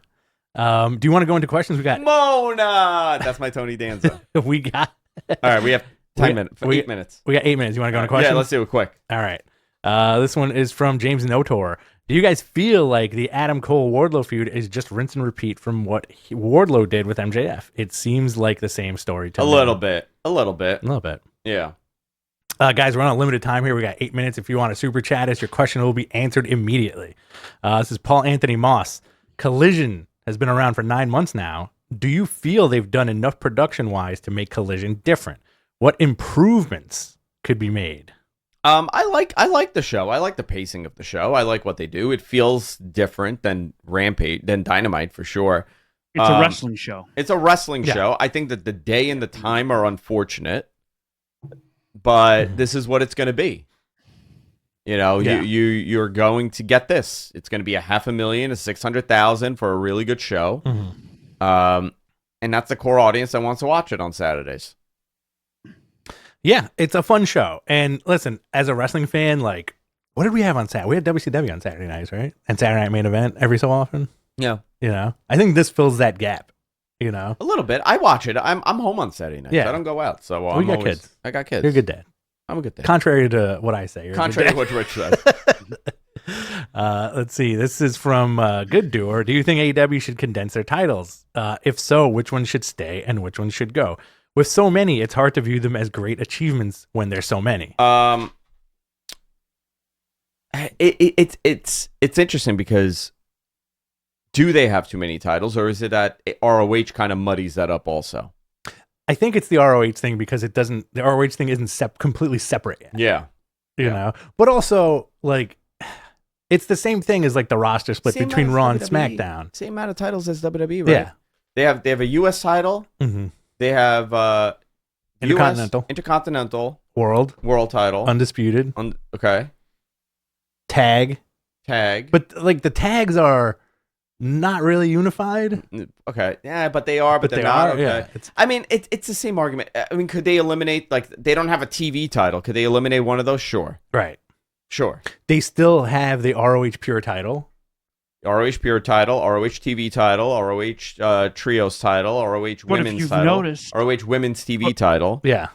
Do you want to go into questions? We got Mona. That's my Tony Danza. We got. All right, we have 8 minutes. We got 8 minutes. You want to go into questions? Yeah, let's do it quick. All right. This one is from James Notor. Do you guys feel like the Adam Cole Wardlow feud is just rinse and repeat from what Wardlow did with MJF? It seems like the same story to me. A little bit. Yeah. Guys, we're on a limited time here. We got 8 minutes. If you want to super chat us, your question will be answered immediately. This is Paul Anthony Moss. Collision has been around for 9 months now. Do you feel they've done enough production-wise to make Collision different? What improvements could be made? I like the show. I like the pacing of the show. I like what they do. It feels different than Dynamite for sure. It's a wrestling show. It's a wrestling show. I think that the day and the time are unfortunate, but this is what it's going to be. You know, you're going to get this. It's going to be $500,000 to $600,000 for a really good show, and that's the core audience that wants to watch it on Saturdays. Yeah, it's a fun show. And listen, as a wrestling fan, like, what did we have on Saturday? We had WCW on Saturday nights, right? And Saturday Night Main Event every so often. Yeah. You know, I think this fills that gap, you know? A little bit. I watch it. I'm home on Saturday nights. Yeah. I don't go out. So we got kids. I got kids. You're a good dad. I'm a good dad. Contrary to what I say. Contrary to what Rich says. Let's see. This is from Good Doer. Do you think AEW should condense their titles? If so, which one should stay and which one should go? With so many, it's hard to view them as great achievements when there's so many. It's interesting because do they have too many titles, or is it that ROH kind of muddies that up also? I think it's the ROH thing because the ROH thing isn't completely separate yet. Yeah. You know? But also, like, it's the same thing as, like, the roster split between Raw and SmackDown. Same amount of titles as WWE, right? Yeah. They have a U.S. title. Mm-hmm. They have Intercontinental. World title. Undisputed. Okay. Tag. But, like, the tags are not really unified. Okay. Yeah, but they are, but they're not. Okay. Yeah, I mean, it's the same argument. I mean, could they eliminate, like, they don't have a TV title. Could they eliminate one of those? Sure. Right. Sure. They still have the ROH Pure title. ROH Pure title, ROH TV title, ROH Trios title, ROH Women's title, ROH Women's TV title. Yeah.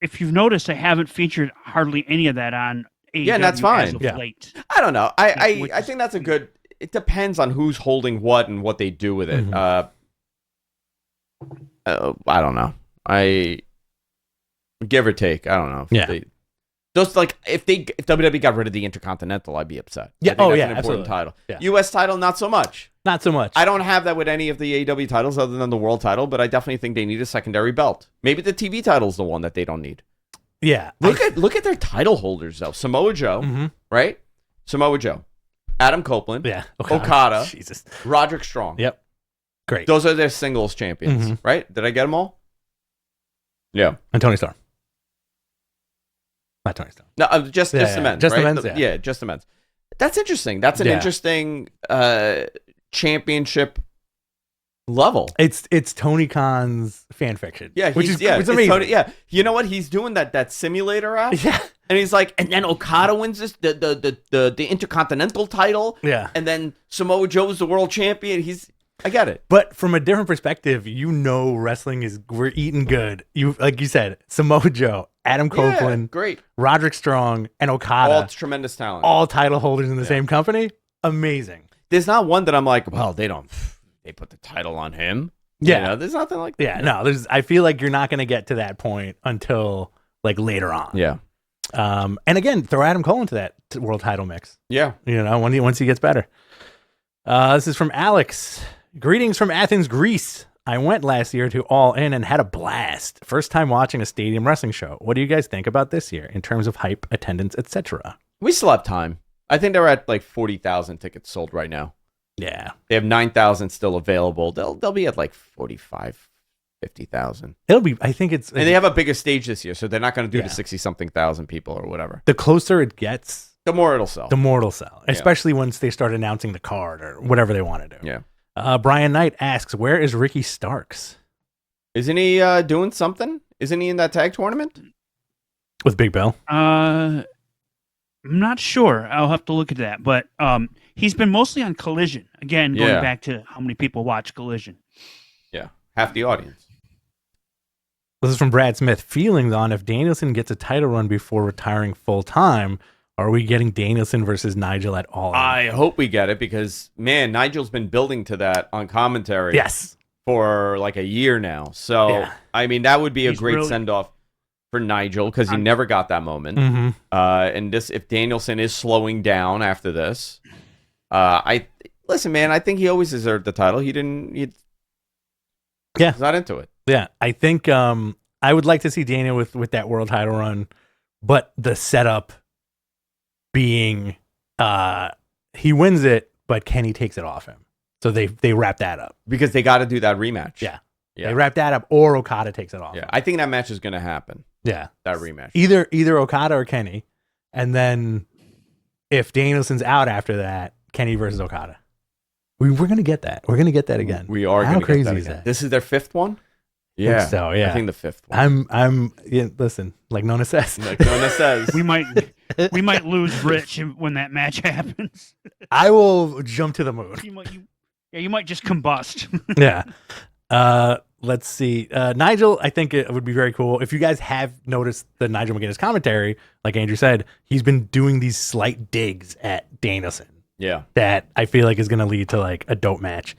If you've noticed, I haven't featured hardly any of that on AEW. Yeah, and that's fine. Late. I don't know. I think that's a good... It depends on who's holding what and what they do with it. Mm-hmm. I don't know. Give or take. I don't know. If WWE got rid of the Intercontinental, I'd be upset. Yeah. That's an important absolutely. title. Yeah. U.S. title, not so much. Not so much. I don't have that with any of the AEW titles other than the World title, but I definitely think they need a secondary belt. Maybe the TV title's the one that they don't need. Yeah. Look at their title holders though. Samoa Joe, right? Samoa Joe. Adam Copeland, Okada, Jesus. Roderick Strong. Yep. Great. Those are their singles champions, right? Did I get them all? Yeah. And Tony Storm. Not Tony Storm. No, just the men's. Just right? the men's, yeah, just the men's. That's interesting. That's an interesting championship level. It's Tony Khan's fan fiction. Yeah, which is amazing. You know what? He's doing that simulator app. Yeah. And he's like, and then Okada wins the Intercontinental title. Yeah. And then Samoa Joe's the world champion. I get it. But from a different perspective, wrestling we're eating good. Like you said, Samoa Joe, Adam Copeland, great, Roderick Strong, and Okada. All tremendous talent. All title holders in the same company. Amazing. There's not one that I'm like, well, they put the title on him. Yeah. There's nothing like that. Yeah, no, I feel like you're not going to get to that point until like later on. Yeah. And again, throw Adam Cole into that world title mix. Yeah. Once he gets better. This is from Alex. Greetings from Athens, Greece. I went last year to All In and had a blast. First time watching a stadium wrestling show. What do you guys think about this year in terms of hype, attendance, etc.? We still have time. I think they're at like 40,000 tickets sold right now. Yeah. They have 9,000 still available. They'll be at like 45, 50,000. It'll be, I think it's... And they have a bigger stage this year, so they're not going to do the 60-something thousand people or whatever. The closer it gets... The more it'll sell. Especially once they start announcing the card or whatever they want to do. Yeah. Brian Knight asks, where is Ricky Starks? Isn't he doing something? Isn't he in that tag tournament? With Big Bill? I'm not sure. I'll have to look at that. But he's been mostly on Collision. Again, going back to how many people watch Collision. Yeah, half the audience. This is from Brad Smith. Feelings on if Danielson gets a title run before retiring full-time, are we getting Danielson versus Nigel at all? I hope we get it because, man, Nigel's been building to that on commentary. Yes. For like a year now. So, I mean, that would be a great send-off for Nigel because he never got that moment. Mm-hmm. And if Danielson is slowing down after this, listen, man, I think he always deserved the title. He's not into it. Yeah, I think I would like to see Daniel with that world title run, but the setup being he wins it, but Kenny takes it off him. So they wrap that up. Because they got to do that rematch. Yeah. They wrap that up or Okada takes it off. Yeah, I think that match is going to happen. Yeah. That rematch. Either Okada or Kenny. And then if Danielson's out after that, Kenny versus Okada. We're going to get that. We're going to get that again. We are going to get that again. This is their fifth one? Yeah. I think so, yeah. I think the fifth one. Listen, like Nona says. we might lose Rich when that match happens. I will jump to the moon. You might just combust. Yeah. Let's see. Nigel, I think it would be very cool. If you guys have noticed the Nigel McGuinness commentary, like Andrew said, he's been doing these slight digs at Danielson. Yeah. That I feel like is going to lead to like a dope match.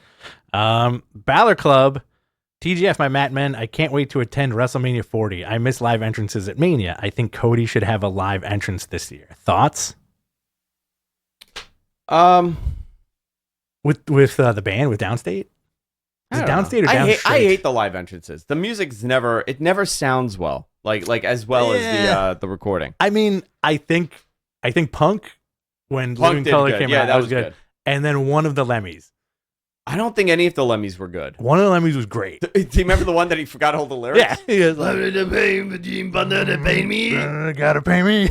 Balor Club, TGF, my Matt Men, I can't wait to attend WrestleMania 40. I miss live entrances at Mania. I think Cody should have a live entrance this year. Thoughts? With the band with Downstate. Is it Downstate or Downstreet? I hate the live entrances. The music's never sounds well. Like as well as the recording. I mean, I think Punk when Living Color came out, that was good. And then one of the Lemmys. I don't think any of the Lemmys were good. One of the Lemmys was great. Do you remember the one that he forgot all the lyrics? Yeah. He was like, pay me. Gotta pay me.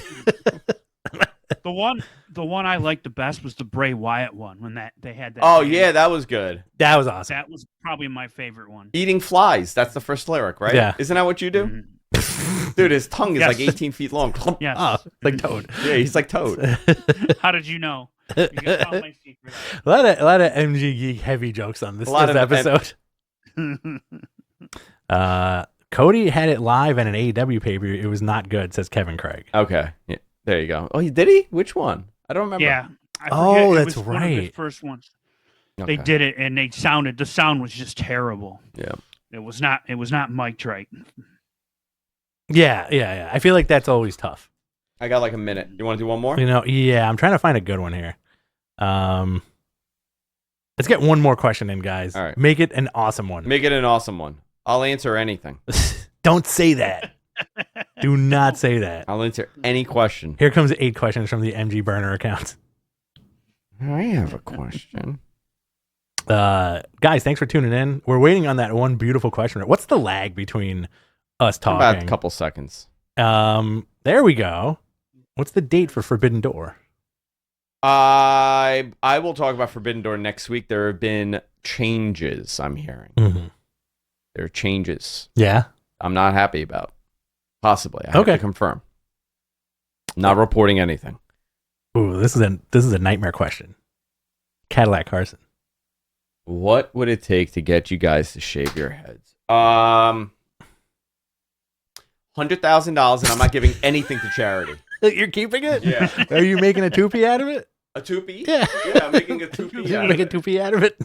The one I liked the best was the Bray Wyatt one when they had that. Oh yeah, that was good. That was awesome. That was probably my favorite one. Eating flies. That's the first lyric, right? Yeah. Isn't that what you do? Mm-hmm. Dude, his tongue is like 18 feet long. Yes. Oh, like Toad. Yeah, he's like Toad. How did you know? You can tell my secret. A lot of MG Geek heavy jokes on this episode. Cody had it live at an AEW pay-per-view. It was not good, says Kevin Craig. Okay. Yeah. There you go. Oh, did he? Which one? I don't remember. Yeah. That's right. One of the first ones. Okay. They did it, and the sound was just terrible. Yeah. It was not mic'd right. Yeah. I feel like that's always tough. I got like a minute. You want to do one more? Yeah, I'm trying to find a good one here. Let's get one more question in, guys. All right. Make it an awesome one. Make it an awesome one. I'll answer anything. Don't say that. Do not say that. I'll answer any question. Here comes 8 questions from the MG Burner account. I have a question. Guys, thanks for tuning in. We're waiting on that one beautiful question. What's the lag between us talking? About a couple seconds. There we go. What's the date for Forbidden Door? I will talk about Forbidden Door next week. There have been changes, I'm hearing. Mm-hmm. There are changes. Yeah. I'm not happy about. Possibly. I have to confirm. Not reporting anything. Ooh, this is a nightmare question. Cadillac Carson. What would it take to get you guys to shave your heads? $100,000, and I'm not giving anything to charity. You're keeping it? Yeah. Are you making a toupee out of it? A toupee? Yeah. Yeah, I'm making a toupee. You make a toupee out of it?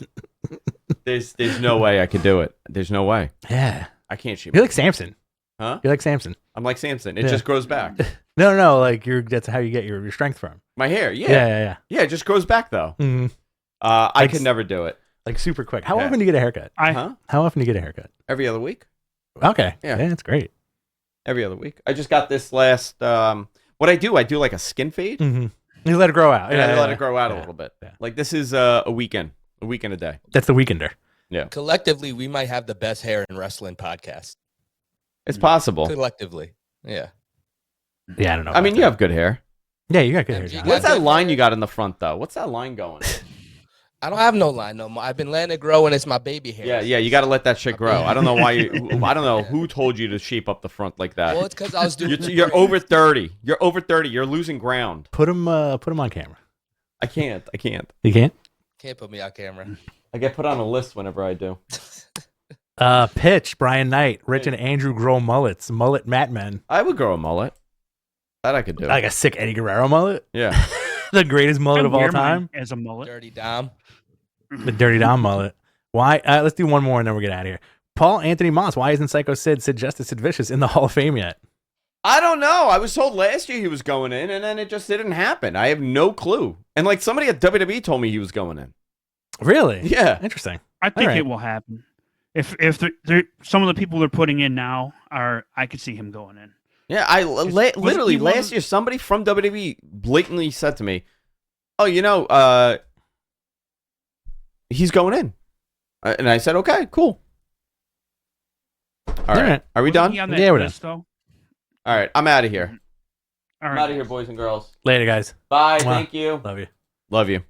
There's no way I could do it. There's no way. Yeah. I can't shave. You're like Samson. Huh? You're like Samson. I'm like Samson. It just grows back. No. Like that's how you get your strength from. My hair. Yeah. Yeah. Yeah, it just grows back though. Mm-hmm. I could never do it. Like super quick. How often do you get a haircut? How often do you get a haircut? Every other week. Okay. Yeah, that's great. Every other week. I just got this last. What I do like a skin fade. Mm-hmm. You let it grow out. Yeah, let it grow out a little bit. Yeah. Like this is a weekend a day. That's the weekender. Yeah. Collectively, we might have the best hair in wrestling podcast. It's possible. Collectively, yeah. Yeah, I don't know. I mean, you have good hair. Yeah, you got good hair. What's that line you got in the front though? What's that line going? I don't have no line no more. I've been letting it grow, and it's my baby hair. Yeah. You got to let that shit grow. I don't know why I don't know who told you to shape up the front like that. Well, it's because I was doing. You're over 30. You're over 30. You're losing ground. Put him on camera. I can't. You can't. Can't put me on camera. I get put on a list whenever I do. Pitch Brian Knight, Rich and Andrew grow mullets, mullet matmen. I would grow a mullet. That I could do. Like a sick Eddie Guerrero mullet. Yeah. The greatest mullet of all time. As a mullet. Dirty Dom. The Dirty Dom mullet. Why? Let's do one more and then we'll get out of here. Paul Anthony Moss. Why isn't Psycho Sid Justice, Sid Vicious in the Hall of Fame yet? I don't know. I was told last year he was going in, and then it just didn't happen. I have no clue. And like somebody at WWE told me he was going in. Really? Yeah. Interesting. I think it will happen. If some of the people they're putting in now I could see him going in. Yeah, literally last year somebody from WWE blatantly said to me, "Oh, he's going in," and I said, "Okay, cool." All right. Are we done? Yeah, we're done. Though? All right, I'm out of here. All right. I'm out of here, boys and girls. Later, guys. Bye. Thank you. Love you. Love you.